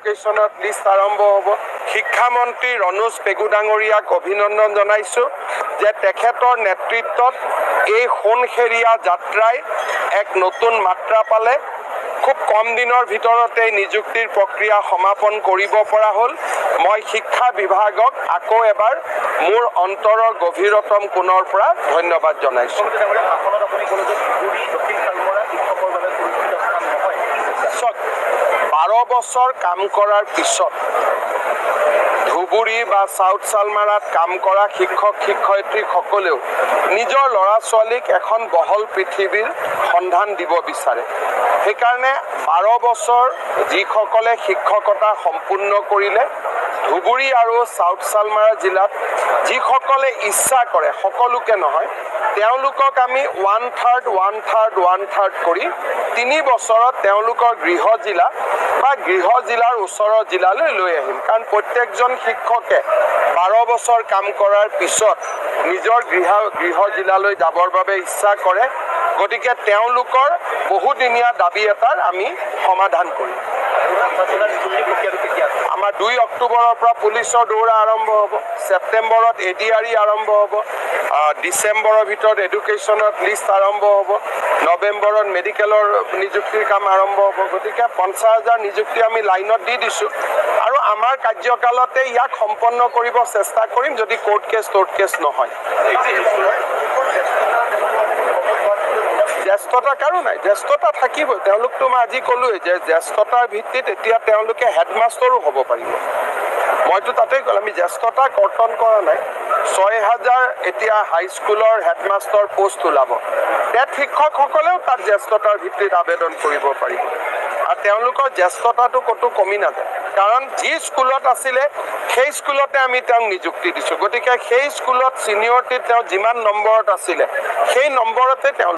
এডুকেশ্যনত list আৰম্ভ হ'ব। শিক্ষামন্ত্ৰী ৰণোজ পেগু ডাঙৰীয়াক অভিনন্দন জনাইছোঁ যে তেখেতৰ নেতৃত্বত এই সোণসেৰীয়া যাত্ৰাই এক নতুন মাত্ৰা পালে। খুব কম দিনৰ ভিতৰতে নিযুক্তিৰ প্ৰক্ৰিয়া সমাপন কৰিব পৰা হ'ল। মই শিক্ষা বিভাগক আকৌ এবাৰ মোৰ অন্তৰৰ গভীৰতম কোণৰ পৰা ধন্যবাদ জনাইছোঁ। 12 বছৰ কাম কৰাৰ পিছত ধুবুৰী বা চাউথ চালমাৰাত কাম কৰা শিক্ষক শিক্ষয়িত্ৰীসকলেও নিজৰ ল'ৰা ছোৱালীক এখন বহল পৃথিৱীৰ সন্ধান দিব বিচাৰে। সেইকাৰণে 12 বছৰ যিসকলে শিক্ষকতা সম্পূৰ্ণ কৰিলে ধুবুৰী আৰু চাউথ চালমাৰা জিলাত যিসকলে ইচ্ছা কৰে, সকলোকে নহয়, তেওঁলোকক আমি 1/3 কৰি 3 বছৰত তেওঁলোকৰ গৃহ জিলা বা গৃহ জিলাৰ ওচৰৰ জিলালৈ লৈ আহিম। কাৰণ প্ৰত্যেকজন শিক্ষকে 12 বছৰ কাম কৰাৰ পিছত নিজৰ গৃহ জিলালৈ যাবৰ বাবে ইচ্ছা কৰে। গতিকে তেওঁলোকৰ বহুদিনীয়া দাবী এটাৰ আমি সমাধান কৰিম। আমাৰ 2 অক্টোবৰৰ পৰা পুলিচৰ দৌৰা আৰম্ভ হ'ব, ছেপ্টেম্বৰত ADRE আৰম্ভ হ'ব, ডিচেম্বৰৰ ভিতৰত এডুকেশ্যনত লিষ্ট আৰম্ভ হ'ব, নৱেম্বৰত মেডিকেলৰ নিযুক্তিৰ কাম আৰম্ভ হ'ব। গতিকে 50,000 নিযুক্তি আমি লাইনত দি দিছোঁ আৰু আমাৰ কাৰ্যকালতে ইয়াক সম্পন্ন কৰিব চেষ্টা কৰিম যদি কোৰ্ট কেছ নহয়। জ্যেষ্ঠতা কাৰো নাই, জ্যেষ্ঠতা থাকিবই। তেওঁলোকতো মই আজি ক'লোৱেই যে জ্যেষ্ঠতাৰ ভিত্তিত এতিয়া তেওঁলোকে হেডমাষ্টাৰো হ'ব পাৰিব। মইতো তাতেই ক'লো আমি জ্যেষ্ঠতা কৰ্তন কৰা নাই। 6,000 এতিয়া হাইস্কুলৰ হেডমাষ্টাৰ পোষ্ট ওলাব। টেট শিক্ষকসকলেও তাত জ্যেষ্ঠতাৰ ভিত্তিত আবেদন কৰিব পাৰিব আৰু তেওঁলোকৰ জ্যেষ্ঠতাটো ক'তো কমি নাযায়। কাৰণ যি স্কুলত আছিলে সেই স্কুলতে আমি তেওঁক নিযুক্তি দিছোঁ। গতিকে সেই স্কুলত ছিনিয়ৰিটিত তেওঁ যিমান নম্বৰত আছিলে সেই নম্বৰতে তেওঁ